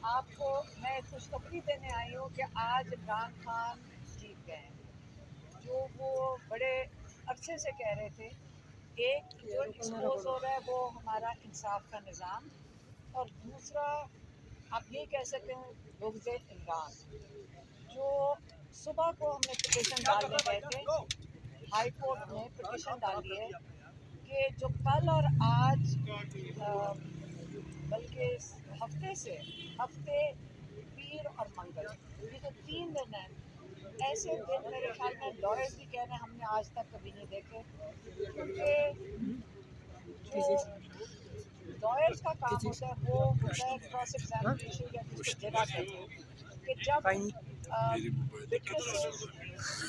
آپ کو میں خوشخبری دینے آئی ہوں کہ آج عمران خان جیت گئے ہیں، جو وہ بڑے عرصے سے کہہ رہے تھے۔ ایک جو ایکسپوز ہو رہا ہے وہ ہمارا انصاف کا نظام، اور دوسرا آپ یہ کہہ سکتے ہیں بغض عمران۔ جو صبح کو ہم نے پٹیشن ڈالنے گئے تھے، ہائی کورٹ نے پٹیشن ڈالی ہے کہ جو کل اور آج بلکہ ہفتے پیر اور منگل، یہ جو 3 دن ہیں، ایسے دن میرے خیال میں لائرز بھی کہہ رہے ہیں ہم نے آج تک کبھی نہیں دیکھے، کیونکہ جو لائرز کا کام ہوتا ہے وہ ہوتا ہے کراس ایگزامینیشن، یا جس کو جرا کہتے ہیں، کہ جب وٹنسز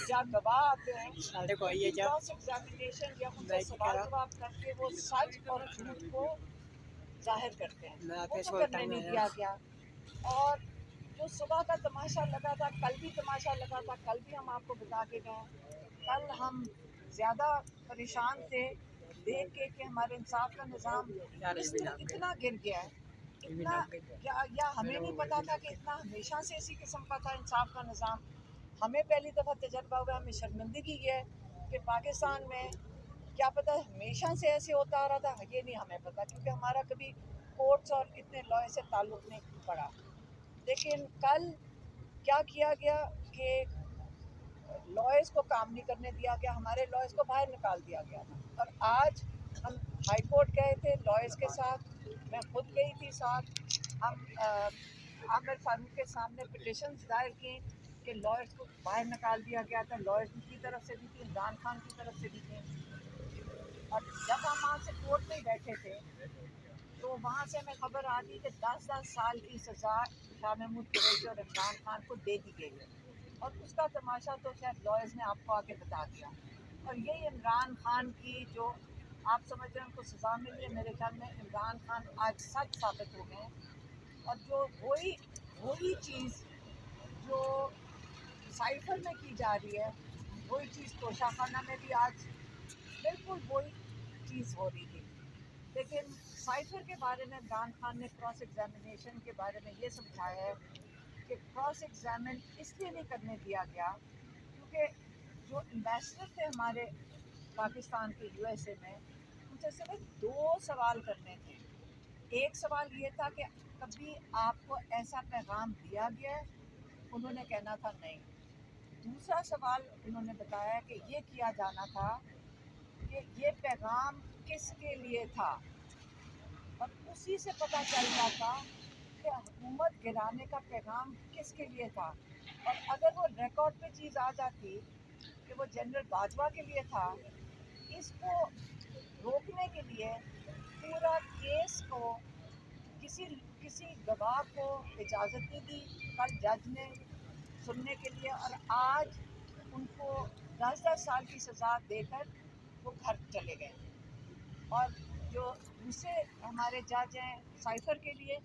یا گواہ آتے ہیں کراس ایگزامینیشن یا ان سے سوال جواب کر کے وہ سچ اور جھوٹ کو ظاہر کرتے ہیں، وہ تو کرنے نہیں دیا گیا۔ اور جو صبح کا تماشا لگا تھا، کل بھی تماشا لگا تھا، کل بھی ہم آپ کو بتا کے گئے، کل ہم زیادہ پریشان تھے دیکھ کے کہ ہمارے انصاف کا نظام اتنا گر گیا ہے، اتنا یا ہمیں نہیں پتا تھا کہ اتنا ہمیشہ سے اسی قسم کا تھا انصاف کا نظام۔ ہمیں پہلی دفعہ تجربہ ہوا، ہمیں شرمندگی ہے کہ پاکستان میں کیا پتہ ہمیشہ سے ایسے ہوتا آ رہا تھا، یہ نہیں ہمیں پتہ، کیونکہ ہمارا کبھی کورٹس اور اتنے لا سے تعلق نہیں پڑا۔ لیکن کل کیا کیا گیا کہ لائرز کو کام نہیں کرنے دیا گیا، ہمارے لائرز کو باہر نکال دیا گیا، اور آج ہم ہائی کورٹ گئے تھے لائرز کے ساتھ، میں خود گئی تھی ساتھ، ہم عامر فاروق کے سامنے پٹیشنز دائر کی کہ لائرز کو باہر نکال دیا گیا تھا، لائرز کی طرف سے بھی تھی، عمران خان کی طرف سے بھی تھی۔ اور جب ہم وہاں سے کورٹ میں بیٹھے تھے تو وہاں سے ہمیں خبر آتی کہ 10 سال کی سزا شاہ محمود قریشی اور عمران خان کو دے دی گئی ہے، اور اس کا تماشا تو شاید لائرز نے آپ کو آگے بتا دیا۔ اور یہی عمران خان کی جو آپ سمجھ رہے ہیں ان کو سزا ملی ہے، میرے خیال میں عمران خان آج سچ ثابت ہو گئے ہیں، اور جو وہی چیز جو سائفر میں کی جا رہی ہے، وہی چیز توشہ خانہ میں بھی آج بالکل وہی چیز ہو رہی تھی۔ لیکن سائفر کے بارے میں عمران خان نے کراس ایگزامینیشن کے بارے میں یہ سمجھایا ہے کہ کراس ایگزامن اس لیے نہیں کرنے دیا گیا کیونکہ جو ایمبیسڈر تھے ہمارے پاکستان کے یو ایس اے میں، ان سے صرف 2 سوال کرنے تھے۔ ایک سوال یہ تھا کہ کبھی آپ کو ایسا پیغام دیا گیا ہے؟ انہوں نے کہنا تھا نہیں۔ دوسرا سوال انہوں نے بتایا کہ یہ کیا جانا تھا کہ یہ پیغام کس کے لیے تھا، اور اسی سے پتہ چلتا تھا کہ حکومت گرانے کا پیغام کس کے لیے تھا۔ اور اگر وہ ریکارڈ پہ چیز آ جاتی کہ وہ جنرل باجوہ کے لیے تھا، اس کو روکنے کے لیے پورا کیس کو کسی گواہ کو اجازت نہیں دی کل جج نے سننے کے لیے، اور آج ان کو 10 سال کی سزا دے کر وہ گھر چلے گئے۔ اور جو دوسرے ہمارے جج ہیں سائفر کے لیے،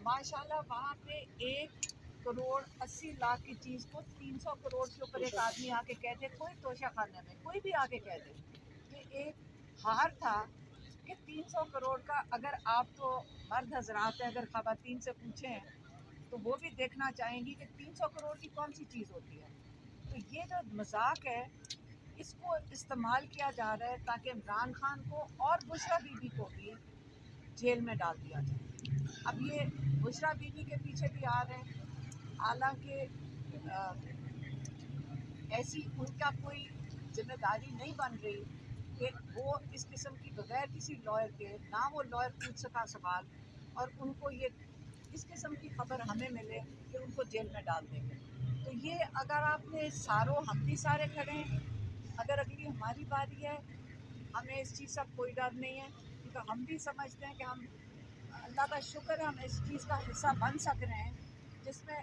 ماشاءاللہ وہاں پہ 1,80,00,000 کی چیز کو 300 کروڑ کے اوپر ایک آدمی آ کے کہہ دے، کوئی توشہ خانے میں کوئی بھی آ کے کہہ دے کہ ایک ہار تھا کہ 300 کروڑ کا، اگر آپ تو مرد حضرات ہیں، اگر خواتین سے پوچھیں تو وہ بھی دیکھنا چاہیں گی کہ 300 کروڑ کی کون سی چیز ہوتی ہے۔ تو یہ جو مذاق ہے اس کو استعمال کیا جا رہا ہے تاکہ عمران خان کو اور بشریٰ بی بی کو بھی جیل میں ڈال دیا جائے۔ اب یہ بشریٰ بی بی کے پیچھے بھی آ رہے ہیں، حالانکہ ایسی ان کا کوئی ذمہ داری نہیں بن رہی کہ وہ اس قسم کی بغیر کسی لائر کے، نہ وہ لائر پوچھ سکا سوال، اور ان کو یہ اس قسم کی خبر ہمیں ملے کہ ان کو جیل میں ڈال دیں گے۔ تو یہ اگر آپ نے ہم بھی سارے کھڑے ہیں، اگر اگلی ہماری باری ہے، ہمیں اس چیز کا کوئی ڈر نہیں ہے، کیونکہ ہم بھی سمجھتے ہیں کہ ہم اللہ کا شکر ہے ہم اس چیز کا حصہ بن سک رہے ہیں جس میں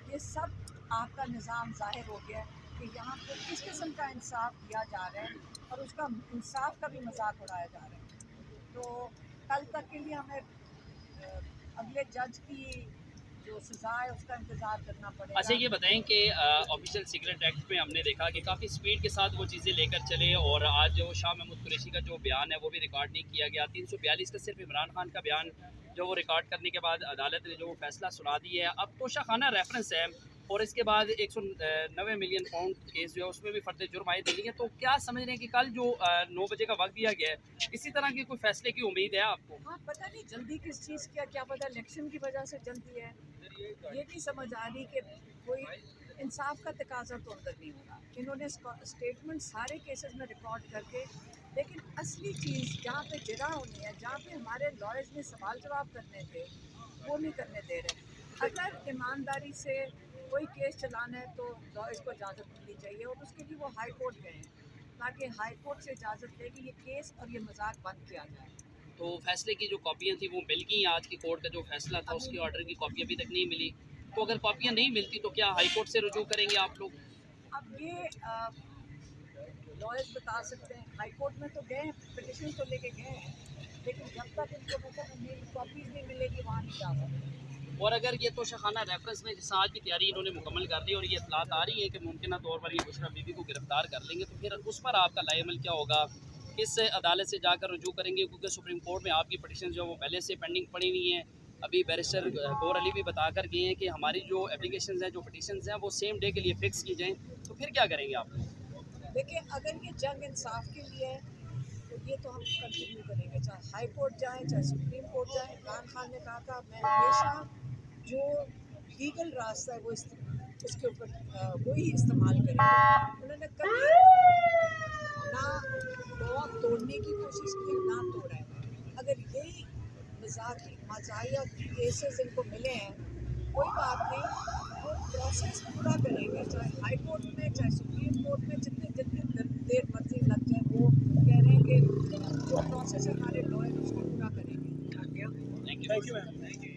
یہ سب آپ کا نظام ظاہر ہو گیا ہے کہ یہاں پہ کس قسم کا انصاف کیا جا رہا ہے، اور اس کا انصاف کا بھی مذاق اڑایا جا رہا ہے۔ تو کل تک کے لیے ہمیں اگلے جج کی جو سزا ہے اس کا انتظار کرنا پڑے گا۔ اچھا یہ بتائیں کہ آفیشیل سیکرٹ ایکٹ میں ہم نے دیکھا کہ کافی سپیڈ کے ساتھ وہ چیزیں لے کر چلے، اور آج جو شاہ محمود قریشی کا جو بیان ہے وہ بھی ریکارڈ نہیں کیا گیا۔ 342 کا صرف عمران خان کا بیان جو وہ ریکارڈ کرنے کے بعد عدالت نے جو وہ فیصلہ سنا دیا ہے. اب توشہ خانہ ریفرنس ہے اور اس کے بعد 190 ملین پاؤنڈ کیس جو ہے اس میں بھی فرد جرم عائد نہیں ہے. تو کیا سمجھ رہے ہیں کہ کل جو 9 بجے کا وقت دیا گیا ہے اسی طرح کی کوئی فیصلے کی امید ہے آپ کو؟ ہاں پتہ نہیں جلدی کس چیز کیا پتہ الیکشن کی وجہ سے جلدی ہے. یہ نہیں سمجھ آ رہی کہ کوئی انصاف کا تقاضا تو اندر نہیں ہوگا. انہوں نے اسٹیٹمنٹ سارے کیسز میں ریکارڈ کر کے، لیکن اصلی چیز جہاں پہ جرا ہونی ہے، جہاں پہ ہمارے لائرز نے سوال جواب کرنے تھے وہ نہیں کرنے دے رہے. اگر ایمانداری سے کوئی کیس چلانا ہے تو لائرز کو اجازت ملنی چاہیے، اور اس کے لیے وہ ہائی کورٹ گئے ہیں تاکہ ہائی کورٹ سے اجازت لے کہ یہ کیس اور یہ مذاق بند کیا جائے. تو فیصلے کی جو کاپیاں تھیں وہ مل گئی. آج کی کورٹ کا جو فیصلہ تھا اس کی آرڈر کی کاپی ابھی تک نہیں ملی. تو اگر کاپیاں نہیں ملتی تو کیا ہائی کورٹ سے رجوع کریں گے آپ لوگ؟ اب یہ لائرز بتا سکتے ہیں. ہائی کورٹ میں تو گئے ہیں، پٹیشن تو لے کے گئے ہیں، لیکن جب تک ان کو کاپیز نہیں ملے گی وہاں نہیں جا سکتے. اور اگر یہ توشہ خانہ ریفرنس میں جس آج کی تیاری انہوں نے مکمل کر لی اور یہ اطلاعات آ رہی ہے کہ ممکنہ طور پر یہ بشرا بی بی کو گرفتار کر لیں گے، تو پھر اس پر آپ کا لائے عمل کیا ہوگا؟ کس عدالت سے جا کر رجوع کریں گے؟ کیونکہ سپریم کورٹ میں آپ کی پٹیشن جو وہ پہلے سے پینڈنگ پڑی ہوئی ہیں. ابھی بیرسٹر گور علی بھی بتا کر گئے ہیں کہ ہماری جو اپلیکیشنز ہیں، جو پٹیشنز ہیں وہ سیم ڈے کے لیے فکس کی جائیں. تو پھر کیا کریں گے آپ؟ دیکھیں اگر یہ جنگ انصاف کے لیے ہے تو یہ تو ہم کنٹینیو کریں گے، چاہے ہائی کورٹ جائیں چاہے سپریم کورٹ جائیں. عمران خان نے کہا تھا میں ہمیشہ جو لیگل راستہ ہے وہ اس کے اوپر وہی استعمال کریں گے. انہوں نے کبھی نہ لا توڑنے کی کوشش کی نہ توڑا ہے. اگر یہی مزاحیہ کیسز ان کو ملے ہیں کوئی بات نہیں، وہ پروسیس پورا کریں گے، چاہے ہائی کورٹ میں چاہے سپریم کورٹ میں، جتنی دیر مرضی لگ جائے. وہ کہہ رہے ہیں کہ جو پروسیس ہے ہمارے لائر اس کو پورا کریں گے. Thank you ma'am.